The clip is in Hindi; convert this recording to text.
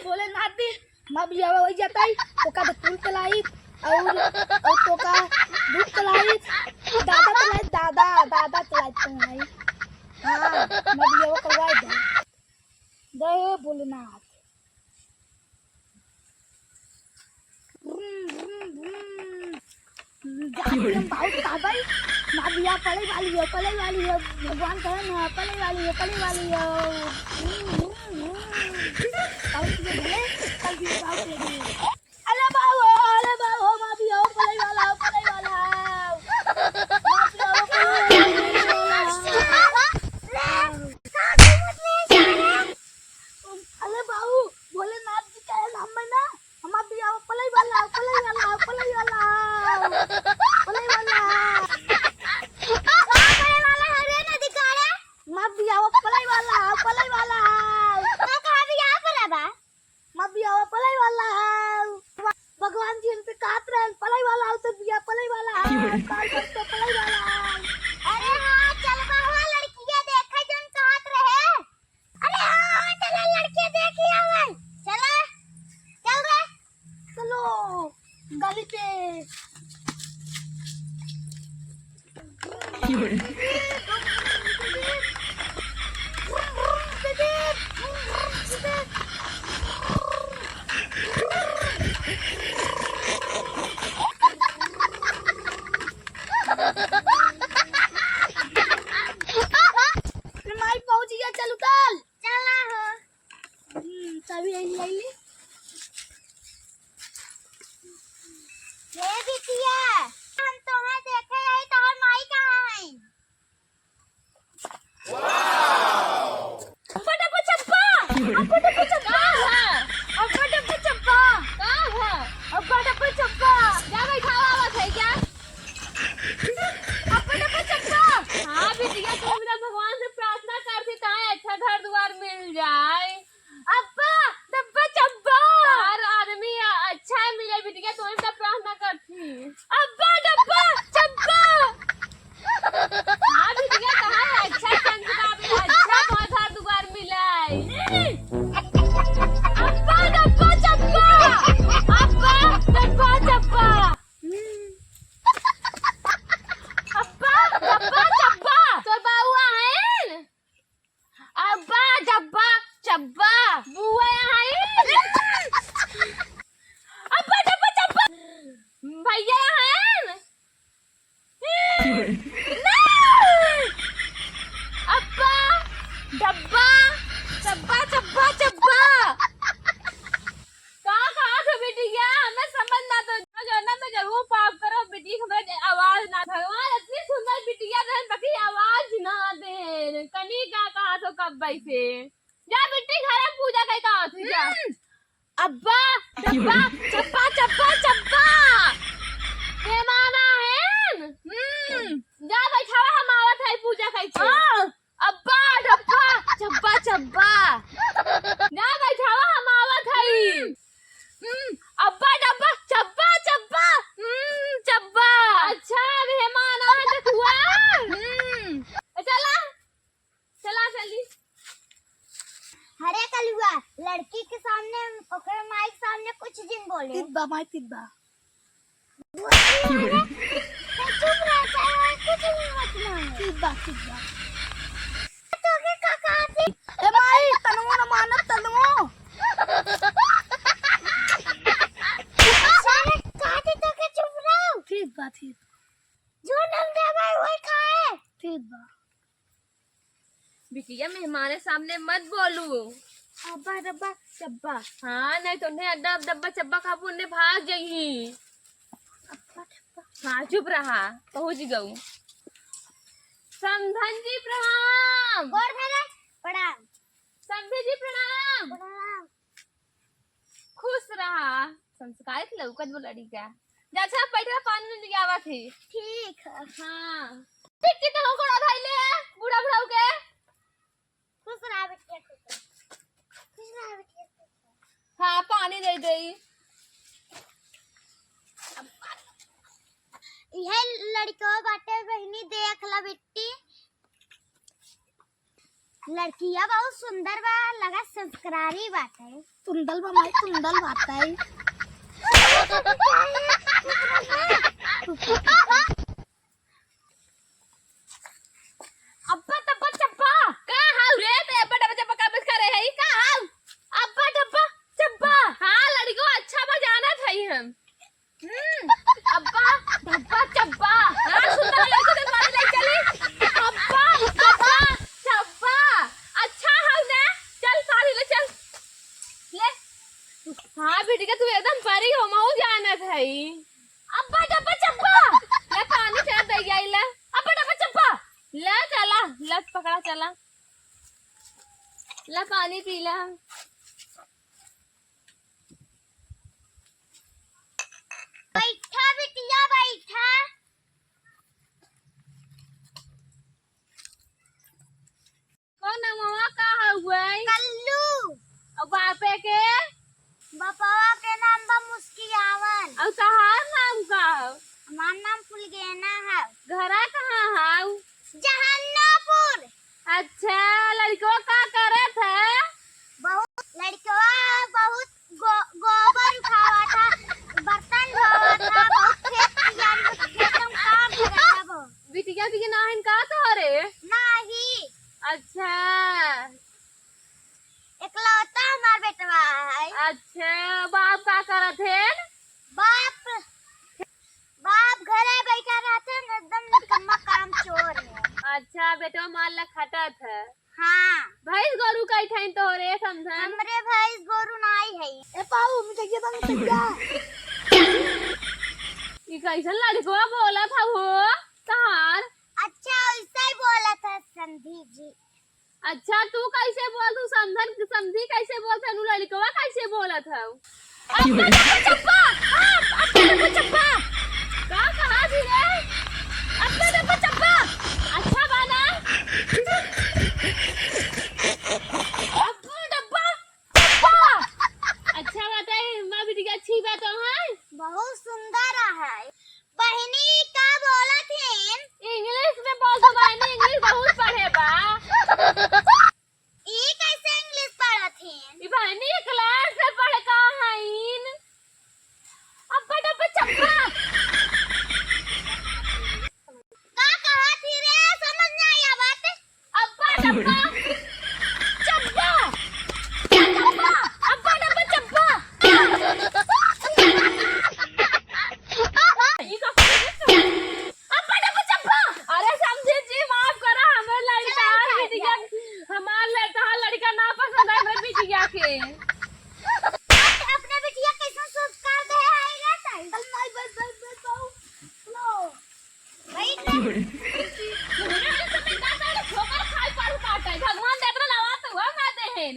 भोलेनाथ दी माँ भी आवा वही जाता है तो का फूल तलाई और तो का दूध तलाई दादा तलाई हाँ माँ भी आवा करवाई दे भोलेनाथ बहुत दादा माँ भी पले वाली है भगवान कहे ना पले वाली है अरे बाबू माँ भी पले वाला अरे बाबू भोलेनाथ जी का नाम में ना हम भी पले वाला माँ भी पले वाला पलाई वाला भगवान जी हमसे कहत रहे पलाई वाला तो बिया पलाई वाला काल तो पलाई वाला अरे हां चल बाबा लड़कियां देखै जन कहत रहे अरे हां चल लड़कियां देखी आवे चल रे चलो गली पे चाबी आई ये बिटिया हम तुम्हें देखे आई तो हम माई कहां है वाओ फटाफट चप्पा क्या बैठावा आवत है क्या फटाफट चप्पा हां बिटिया तुम मेरा भगवान से प्रार्थना करती ताए अच्छा घर द्वार मिल जाए अब्बा डब्बा चब्बा हर आदमी अच्छा मिले बिटिया तो इनका प्रार्थना करती अब्बा डब्बा चब्बा हां बिटिया कहां है अच्छा संस्कार मिला अच्छा बहुत हर दुआर मिला अब्बा डब्बा चब्बा अब्बा डब्बा चब्बा अब्बा डब्बा चब्बा तो बाहुआ है अब्बा डब्बा चब्बा बुआ है अब्बा डब्बा चब्बा भैया है अब्बा डब्बा चब्बा चब्बा चब्बा कहाँ थे बिटिया हमें समझ ना तो ना तो जरूर पाप करो बिटी हमें आवाज ना भगवान इतनी सुंदर बिटिया रहे बाकी आवाज ना दे कनी का कहा तो कब बैठे जा बिट्टी घर में पूजा कई का होती जा अब्बा डब्बा चप्पा चप्पा चप्पा बेमाना है जा बैठावा हम आवत है पूजा कई के अब्बा डब्बा चप्पा चप्पा जा बैठावा हम आवत है अब्बा डब्बा चप्पा चप्पा चप्पा अच्छा बेमाना है तो हुआ चला जल्दी हरे कलुआ लड़की के सामने ओकरे माइक सामने कुछ दिन बोले तिब्बा माई तिब्बा चुप रह चाहे कुछ नहीं मतलब तिब्बा तो के काका थी ए माई तनमो न मानत तनमो सारे काटे तो के चुप रहो तिब्बा जो नंग दे भाई वही खाए तिब्बा बिटिया मेहमाने सामने मत बोलू अब्बा डब्बा चब्बा हाँ नहीं तो उन्हें अड्डा डब्बा चब्बा खाबू उन्हें भाग जाही अब्बा डब्बा हाँ चुप रहा पहुंच गऊ समधन जी प्रणाम और मेरे प्रणाम समधन जी प्रणाम प्रणाम खुश रहा संस्कारित लौकत वो लड़ी का जा अच्छा बैठा पानी में आवा थी ठीक है हाँ बिट्टी तो को धाइले है बूढ़ा बुढ़ाऊ के खुश रहा बिटिया खुश रहा बिटिया हाँ पानी दे दे यह लड़का बाटे बहनी देख ला बिट्टी लड़किया बहुत सुंदर बा, लगा संस्कारी बात है। सुंदर बा माई, सुंदर बात है। अब्बा तब्बा चब्बा का हाउ रे ते अब्बा डब्बा चब्बा का बस करे है का हाउ अब्बा डब्बा चब्बा हां लड़को अच्छा बजाना था हम अब्बा डब्बा चब्बा हां सुंदर लड़को के बारे ले चली अब्बा डब्बा चब्बा अच्छा हाउ ना चल सारी ले चल ले हां बेटी का तू एकदम परी हो मऊ जाना था अब्बा डब्बा चब्बा ले पानी चाह दे गई ले अब्बा डब्बा चब्बा ला चला लत पकड़ा चला ला पानी पी ला बैठा बिटिया बैठा। कौन मवा का हुआ कल्लू। और बापे के बपवा के नाम बा मुस्कियावन। और तहार नाम का हमार नाम फुलगेना है। घरा कहाँ हाउ जहान्नापुर। अच्छा लड़को का करे थे बहुत लड़कवा बहुत गोबर उठावा था, बर्तन धोवा था, बहुत खेत में काम करा था। बहुत बिटिया भी नाहिन का तो रे नहीं, अच्छा इकलौता हमार बेटवा है। अच्छा बाप का करे थे बाप घरे बैठा रहते हैं, एकदम निकम्मा काम चोर है। अच्छा बेटा माल ला खटत है हाँ, भैंस गोरू कई ठाइन तो रे समझन हमरे भैंस गोरु नहीं है। ए पाऊ मुझे ये बंद कर जा। ये कैसन लड़को बोला था वो तहार अच्छा ऐसा ही बोला था संधी जी। अच्छा तू कैसे बोल तू समझी कैसे बोलता नु लड़कवा कैसे बोला था अब्बा चप्पा अब्बा चप्पा का कहा थी रे अब्बा चप्पा अच्छा बना अब्बा डब्बा चप्पा अच्छा बताई मां बेटी की अच्छी बात है बहुत सुंदर है। बहनी का बोला थे? इंग्लिश में बोल दो बहनी इंग्लिश बहुत पढ़े बा ये कैसे इंग्लिश पढ़ा थे? ई बहनी क्लास से पढ़ का हईन अब्बा डब्बा चप्पा का कहा थी रे? समझ नहीं आया बात। अब्बा डब्बा चप्पा चप्पा अब्बा डब्बा चप्पा ई का अब्बा डब्बा चप्पा अरे समझे जी माफ करा हमर लड़का बिटिया हमार लड़का ना पसंद है हमर बिटिया के अपने बिटिया कैसे संस्कार दे आएगा सही? नहीं बस पाऊ लो बैठ भगवान देख रहा लवा तो हुआ ना देहन